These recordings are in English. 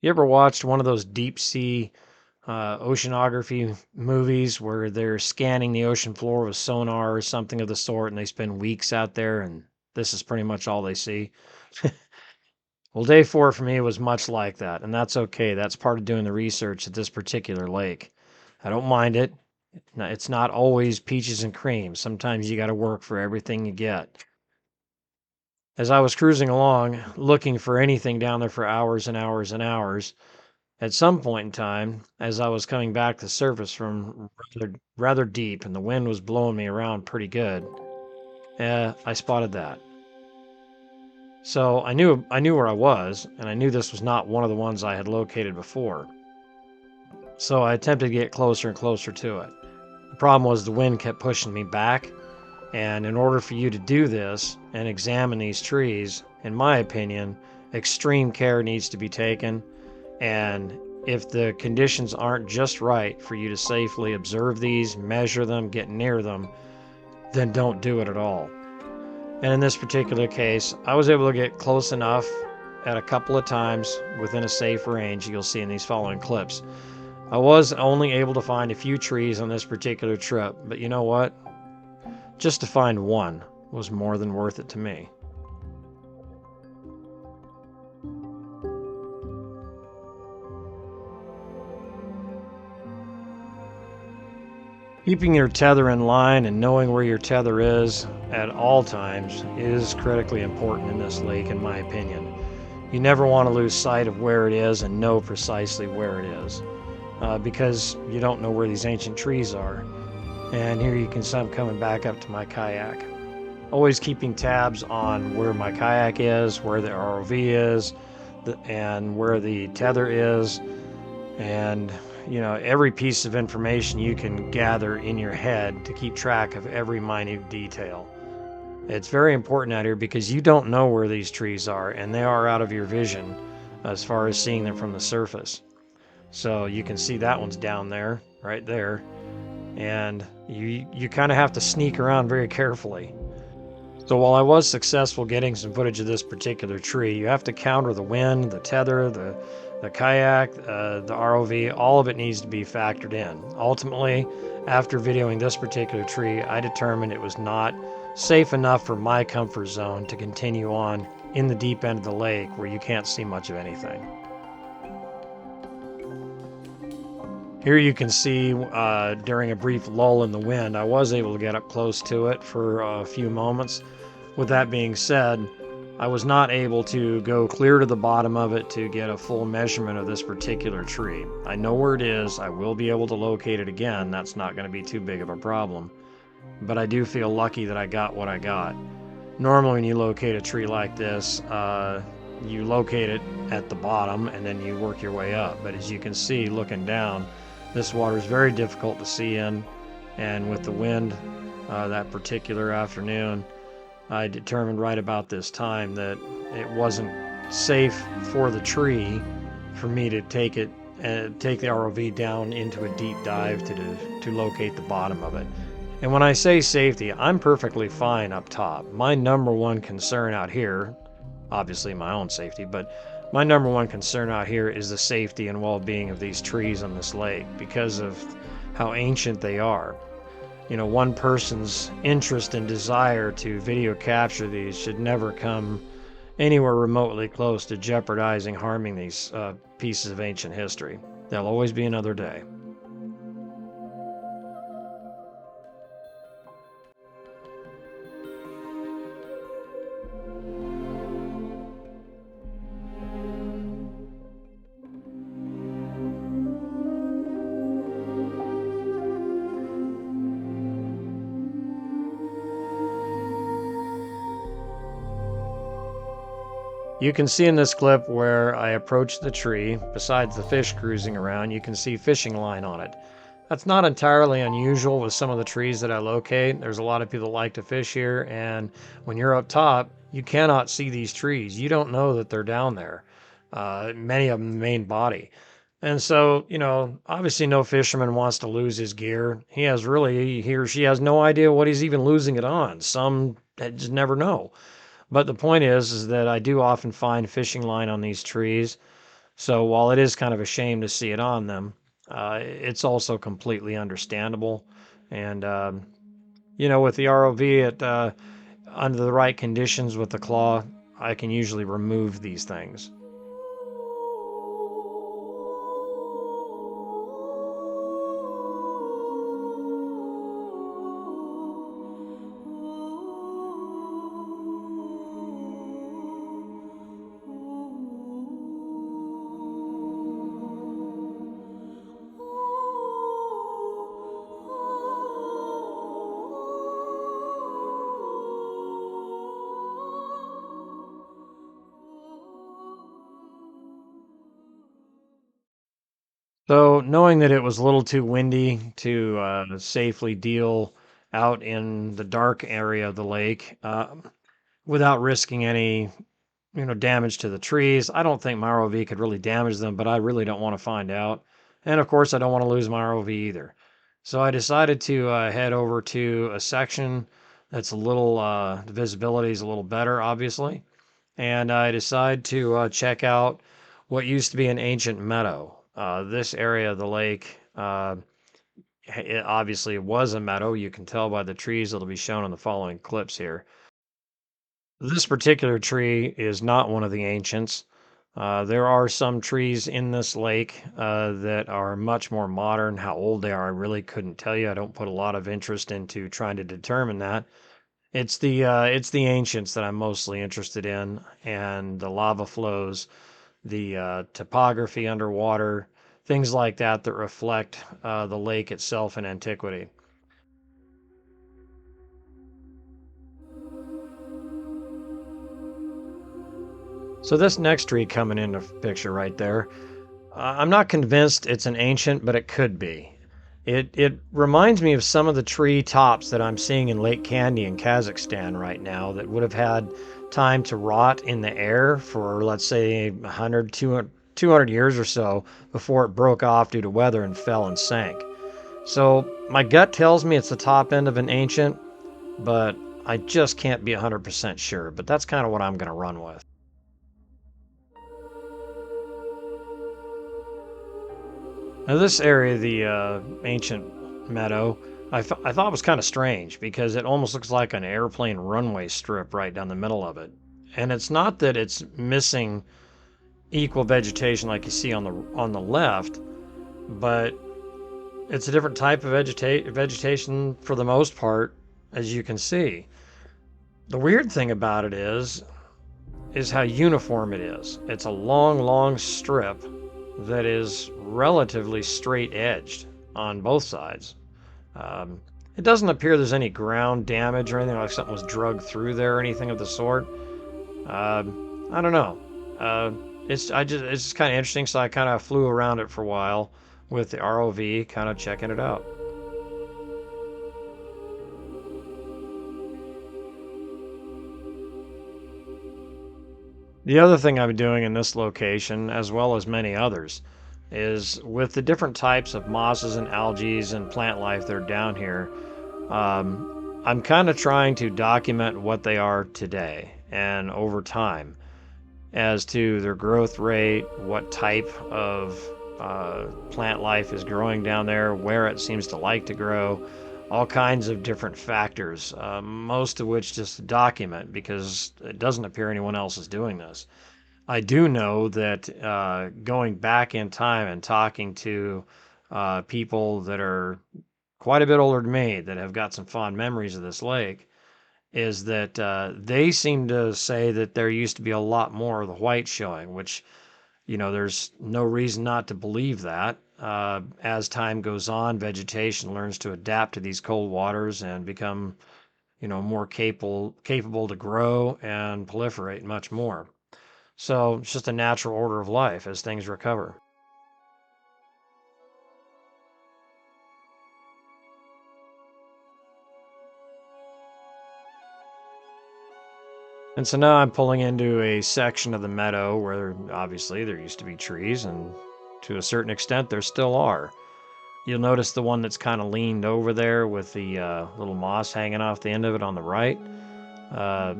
You ever watched one of those deep sea oceanography movies where they're scanning the ocean floor with sonar or something of the sort, and they spend weeks out there, and this is pretty much all they see? Well, day 4 for me was much like that, and that's okay. That's part of doing the research at this particular lake. I don't mind it. It's not always peaches and cream. Sometimes you got to work for everything you get. As I was cruising along, looking for anything down there for hours and hours and hours, at some point in time, as I was coming back to the surface from rather deep and the wind was blowing me around pretty good, I spotted that. So I knew where I was, and I knew this was not one of the ones I had located before. So I attempted to get closer and closer to it. The problem was the wind kept pushing me back, and in order for you to do this and examine these trees, in my opinion, extreme care needs to be taken. And if the conditions aren't just right for you to safely observe these, measure them, get near them, then don't do it at all. And in this particular case, I was able to get close enough at a couple of times within a safe range, you'll see in these following clips. I was only able to find a few trees on this particular trip, but you know what? Just to find one was more than worth it to me. Keeping your tether in line and knowing where your tether is at all times is critically important in this lake, in my opinion. You never want to lose sight of where it is and know precisely where it is, because you don't know where these ancient trees are. And here you can see I'm coming back up to my kayak. Always keeping tabs on where my kayak is, where the ROV is, and where the tether is, and every piece of information you can gather in your head to keep track of every minute detail. It's very important out here because you don't know where these trees are, and they are out of your vision as far as seeing them from the surface. So you can see that one's down there, right there, and you kind of have to sneak around very carefully. So while I was successful getting some footage of this particular tree, you have to counter the wind, the tether, the kayak, the ROV, all of it needs to be factored in. Ultimately, after videoing this particular tree, I determined it was not safe enough for my comfort zone to continue on in the deep end of the lake where you can't see much of anything. Here you can see during a brief lull in the wind, I was able to get up close to it for a few moments. With that being said, I was not able to go clear to the bottom of it to get a full measurement of this particular tree. I know where it is. I will be able to locate it again. That's not going to be too big of a problem. But I do feel lucky that I got what I got. Normally when you locate a tree like this, you locate it at the bottom and then you work your way up. But as you can see looking down, this water is very difficult to see in. And with the wind that particular afternoon, I determined right about this time that it wasn't safe for the tree for me to take the ROV down into a deep dive to locate the bottom of it. And when I say safety, I'm perfectly fine up top. My number one concern out here, obviously my own safety, but my number one concern out here is the safety and well-being of these trees on this lake because of how ancient they are. One person's interest and desire to video capture these should never come anywhere remotely close to jeopardizing harming these pieces of ancient history. There'll always be another day. You can see in this clip where I approach the tree, besides the fish cruising around, you can see fishing line on it. That's not entirely unusual with some of the trees that I locate. There's a lot of people that like to fish here, and when you're up top, you cannot see these trees. You don't know that they're down there. Many of them the main body. And so, obviously no fisherman wants to lose his gear. He or she has no idea what he's even losing it on. Some just never know. But the point is that I do often find fishing line on these trees. So while it is kind of a shame to see it on them, it's also completely understandable. And with the ROV, under the right conditions with the claw, I can usually remove these things. So, knowing that it was a little too windy to safely deal out in the dark area of the lake without risking any, damage to the trees, I don't think my ROV could really damage them, but I really don't want to find out. And of course, I don't want to lose my ROV either. So I decided to head over to a section that's a little, the visibility is a little better, obviously. And I decided to check out what used to be an ancient meadow. This area of the lake, it obviously was a meadow. You can tell by the trees that'll be shown in the following clips here. This particular tree is not one of the ancients. There are some trees in this lake that are much more modern. How old they are, I really couldn't tell you. I don't put a lot of interest into trying to determine that. It's the ancients that I'm mostly interested in, and the lava flows, the topography underwater, things like that that reflect the lake itself in antiquity. So this next tree coming into picture right there, I'm not convinced it's an ancient, but it could be. It reminds me of some of the tree tops that I'm seeing in Lake Candy in Kazakhstan right now that would have had time to rot in the air for, let's say, 100, 200 years or so before it broke off due to weather and fell and sank. So my gut tells me it's the top end of an ancient, but I just can't be 100% sure. But that's kind of what I'm going to run with. Now, this area, the ancient meadow, I thought was kind of strange because it almost looks like an airplane runway strip right down the middle of it. And it's not that it's missing equal vegetation like you see on the left, but it's a different type of vegetation for the most part, as you can see. The weird thing about it is how uniform it is. It's a long, long strip that is relatively straight edged on both sides. Um, it doesn't appear there's any ground damage or anything like something was drugged through there or anything of the sort. I don't know. Uh, it's just kind of interesting, so I kind of flew around it for a while with the ROV, kind of checking it out. The other thing I'm doing in this location, as well as many others, is with the different types of mosses and algae and plant life that are down here. I'm kind of trying to document what they are today and over time as to their growth rate, what type of plant life is growing down there, where it seems to like to grow, all kinds of different factors, most of which just to document because it doesn't appear anyone else is doing this. I do know that going back in time and talking to people that are quite a bit older than me that have got some fond memories of this lake is that they seem to say that there used to be a lot more of the white showing, which, there's no reason not to believe that. As time goes on, vegetation learns to adapt to these cold waters and become, more capable to grow and proliferate much more. So it's just a natural order of life as things recover. And so now I'm pulling into a section of the meadow where obviously there used to be trees, and to a certain extent there still are. You'll notice the one that's kind of leaned over there with the little moss hanging off the end of it on the right. Uh,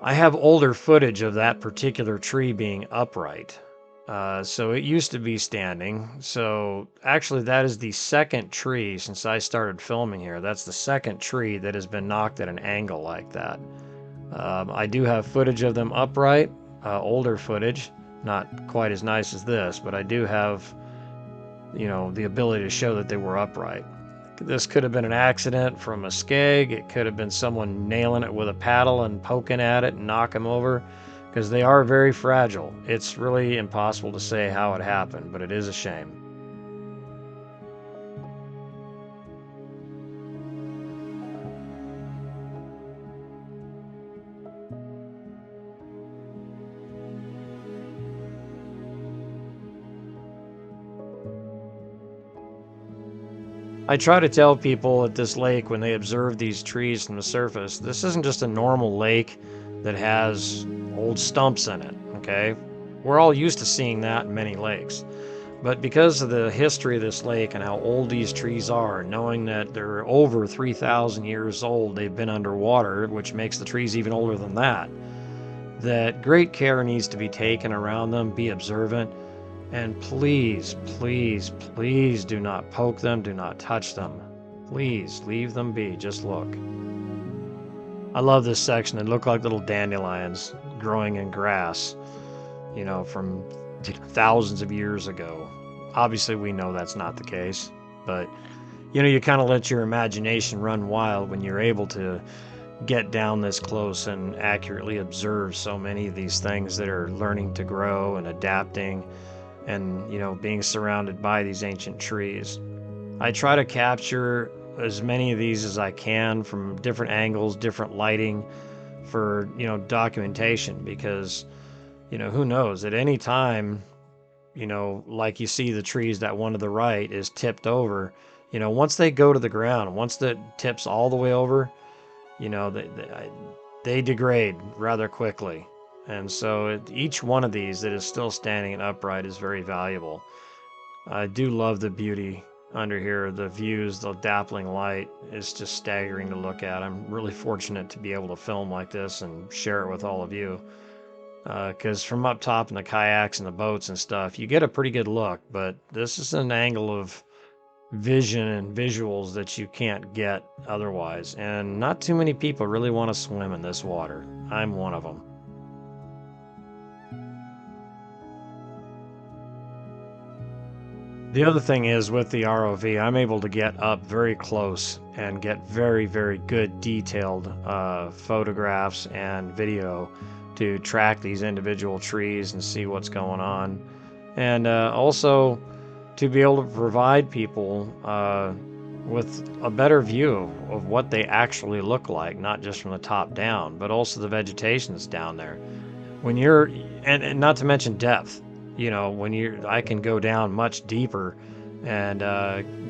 I have older footage of that particular tree being upright. So it used to be standing. So actually, that is the second tree since I started filming here. That's the second tree that has been knocked at an angle like that. I do have footage of them upright, older footage, not quite as nice as this, but I do have, the ability to show that they were upright. This could have been an accident from a skeg. It could have been someone nailing it with a paddle and poking at it and knock them over, because they are very fragile. It's really impossible to say how it happened, but it is a shame. I try to tell people at this lake when they observe these trees from the surface, this isn't just a normal lake that has old stumps in it, okay? We're all used to seeing that in many lakes. But because of the history of this lake and how old these trees are, knowing that they're over 3,000 years old, they've been underwater, which makes the trees even older than that great care needs to be taken around them, be observant, and please, please, please do not poke them, do not touch them. Please leave them be, just look. I love this section. They look like little dandelions growing in grass, from thousands of years ago. Obviously, we know that's not the case, but you kind of let your imagination run wild when you're able to get down this close and accurately observe so many of these things that are learning to grow and adapting and, being surrounded by these ancient trees. I try to capture as many of these as I can from different angles, different lighting for, documentation, because, who knows, at any time, like you see the trees, that one to the right is tipped over. Once they go to the ground, once the tips all the way over, they degrade rather quickly. And so each one of these that is still standing and upright is very valuable. I do love the beauty under here. The views, the dappling light is just staggering to look at. I'm really fortunate to be able to film like this and share it with all of you. Because from up top in the kayaks and the boats and stuff, you get a pretty good look, but this is an angle of vision and visuals that you can't get otherwise. And not too many people really want to swim in this water. I'm one of them. The other thing is with the ROV, I'm able to get up very close and get very, very good detailed photographs and video to track these individual trees and see what's going on. And also to be able to provide people with a better view of what they actually look like, not just from the top down, but also the vegetation that's down there. When you're, and not to mention depth, I can go down much deeper and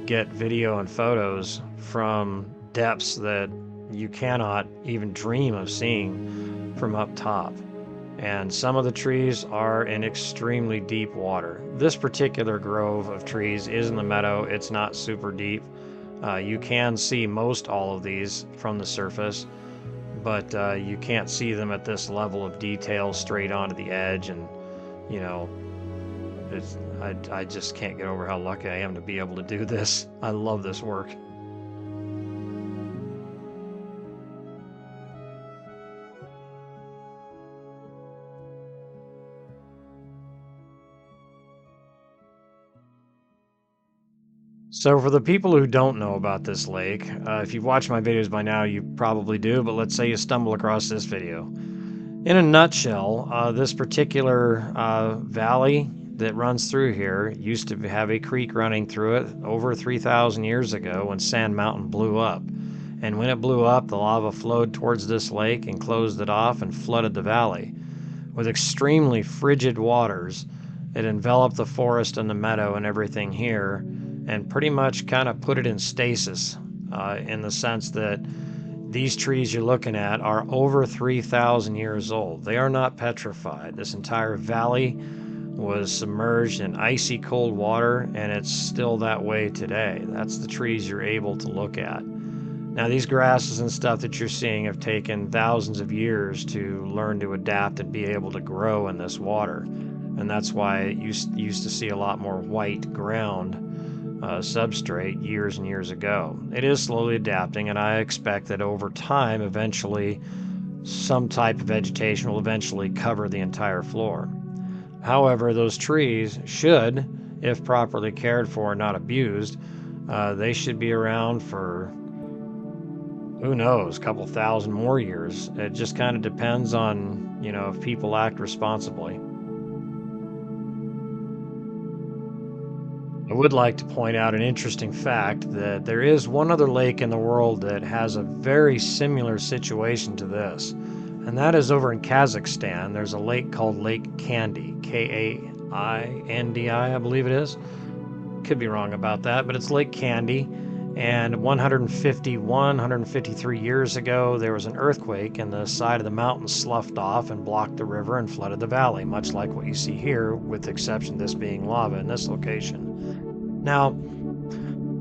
get video and photos from depths that you cannot even dream of seeing from up top. And some of the trees are in extremely deep water. This particular grove of trees is in the meadow. It's not super deep. You can see most all of these from the surface, but you can't see them at this level of detail straight onto the edge. And, I just can't get over how lucky I am to be able to do this. I love this work. So for the people who don't know about this lake, if you've watched my videos by now, you probably do, but let's say you stumble across this video. In a nutshell, this particular valley that runs through here used to have a creek running through it over 3,000 years ago when Sand Mountain blew up. And when it blew up, the lava flowed towards this lake and closed it off and flooded the valley. With extremely frigid waters, it enveloped the forest and the meadow and everything here, and pretty much kind of put it in stasis, in the sense that these trees you're looking at are over 3,000 years old. They are not petrified. This entire valley was submerged in icy cold water, and it's still that way today. That's the trees you're able to look at. Now, these grasses and stuff that you're seeing have taken thousands of years to learn to adapt and be able to grow in this water. and that's why you used to see a lot more white ground substrate years and years ago. It is slowly adapting, and I expect that over time, eventually, some type of vegetation will eventually cover the entire floor. However, those trees should, if properly cared for and not abused, they should be around for, who knows, a couple thousand more years. It just kind of depends on, if people act responsibly. I would like to point out an interesting fact that there is one other lake in the world that has a very similar situation to this, and that is over in Kazakhstan. There's a lake called Lake Kandy, Kaindi, I believe it is. Could be wrong about that, but it's Lake Kandy. And 151, 153 years ago, there was an earthquake, and the side of the mountain sloughed off and blocked the river and flooded the valley, much like what you see here, with the exception of this being lava in this location. Now,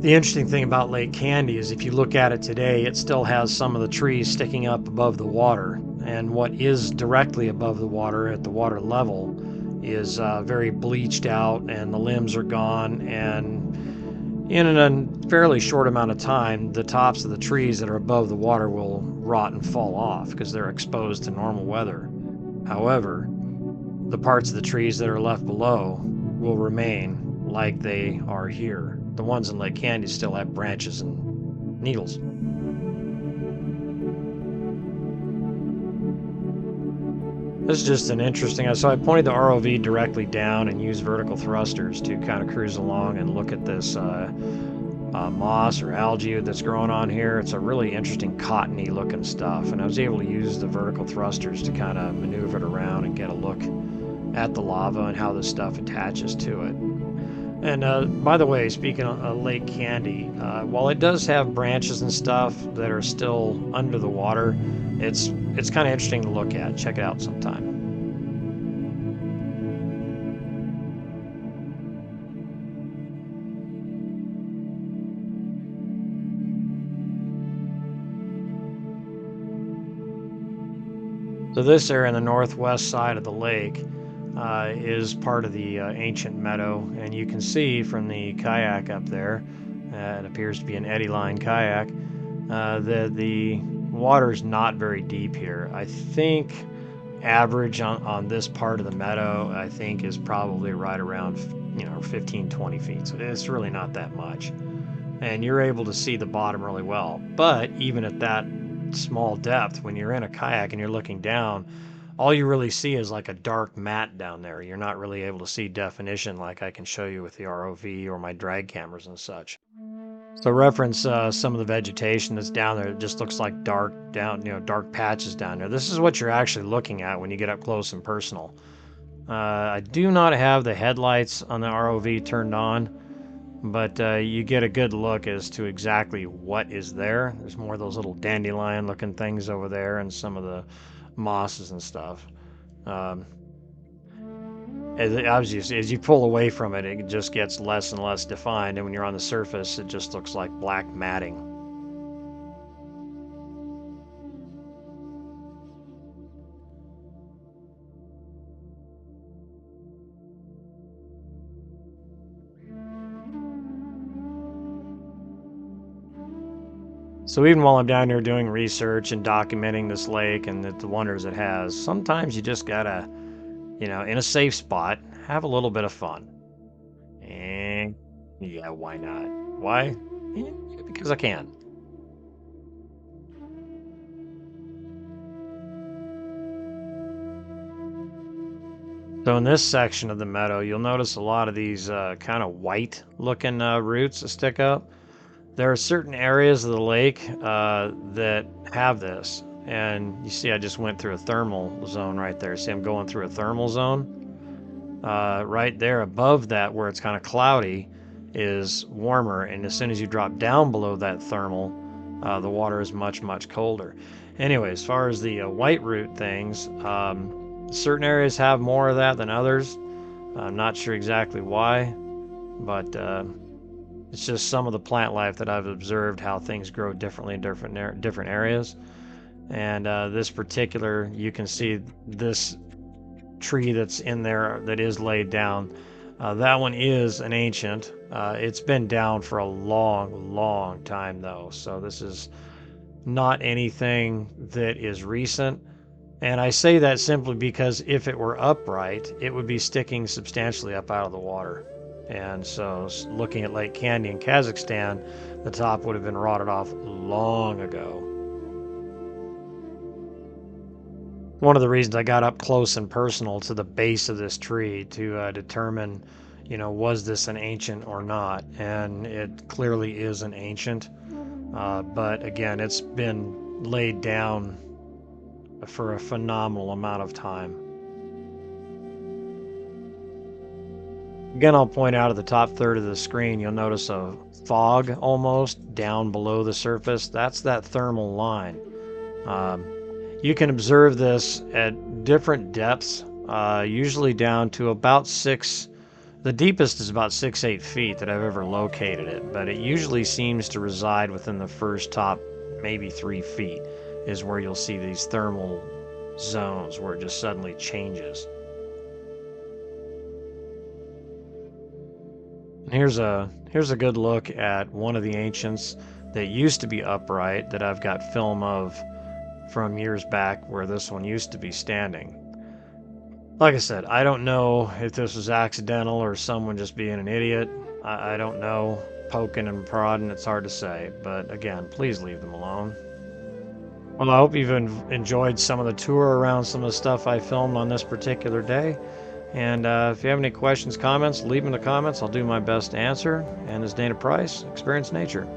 the interesting thing about Lake Candy is if you look at it today, it still has some of the trees sticking up above the water. And what is directly above the water at the water level is very bleached out, and the limbs are gone. And in a fairly short amount of time, the tops of the trees that are above the water will rot and fall off because they're exposed to normal weather. However, the parts of the trees that are left below will remain like they are here. The ones in Lake Candy still have branches and needles. This is just an interesting, so I pointed the ROV directly down and used vertical thrusters to kind of cruise along and look at this moss or algae that's growing on here. It's a really interesting cottony looking stuff, and I was able to use the vertical thrusters to kind of maneuver it around and get a look at the lava and how this stuff attaches to it. And by the way, speaking of Lake Candy, while it does have branches and stuff that are still under the water, it's kind of interesting to look at. Check it out sometime. So this area on the northwest side of the lake is part of the ancient meadow, and you can see from the kayak up there, it appears to be an eddy line kayak, that the water's not very deep here. I think average on this part of the meadow, I think, is probably right around 15, 20 feet. So it's really not that much, and you're able to see the bottom really well. But even at that small depth, when you're in a kayak and you're looking down, all you really see is like a dark mat down there. You're not really able to see definition like I can show you with the ROV or my drag cameras and such. So reference some of the vegetation that's down there. It just looks like dark patches down there. This is what you're actually looking at when you get up close and personal. I do not have the headlights on the ROV turned on, but you get a good look as to exactly what is there. There's more of those little dandelion looking things over there and some of the mosses and stuff. As you pull away from it, it just gets less and less defined, and when you're on the surface, it just looks like black matting. So even while I'm down here doing research and documenting this lake and the wonders it has, sometimes you just gotta, in a safe spot, have a little bit of fun. And yeah, why not? Why? Yeah, because I can. So in this section of the meadow, you'll notice a lot of these kind of white looking roots that stick up. There are certain areas of the lake that have this. And you see, I just went through a thermal zone right there. See, I'm going through a thermal zone. Right there above that, where it's kind of cloudy, is warmer. And as soon as you drop down below that thermal, the water is much, much colder. Anyway, as far as the white root things, certain areas have more of that than others. I'm not sure exactly why, but it's just some of the plant life that I've observed, how things grow differently in different areas. And this particular, you can see this tree that's in there that is laid down. That one is an ancient. It's been down for a long, long time though, so this is not anything that is recent. And I say that simply because if it were upright, it would be sticking substantially up out of the water. And so, looking at Lake Candy in Kazakhstan, the top would have been rotted off long ago. One of the reasons I got up close and personal to the base of this tree to determine, was this an ancient or not? And it clearly is an ancient. But again, it's been laid down for a phenomenal amount of time. Again, I'll point out at the top third of the screen, you'll notice a fog almost down below the surface. That's that thermal line. You can observe this at different depths, usually down to about the deepest is about 6-8 feet that I've ever located it, but it usually seems to reside within the first top maybe 3 feet is where you'll see these thermal zones where it just suddenly changes. And here's a good look at one of the ancients that used to be upright that I've got film of from years back where this one used to be standing. Like I said, I don't know if this was accidental or someone just being an idiot. I don't know. Poking and prodding, it's hard to say. But again, please leave them alone. Well, I hope you've enjoyed some of the tour around some of the stuff I filmed on this particular day. And if you have any questions, comments, leave them in the comments. I'll do my best to answer. And this is Dana Price, Experience Nature.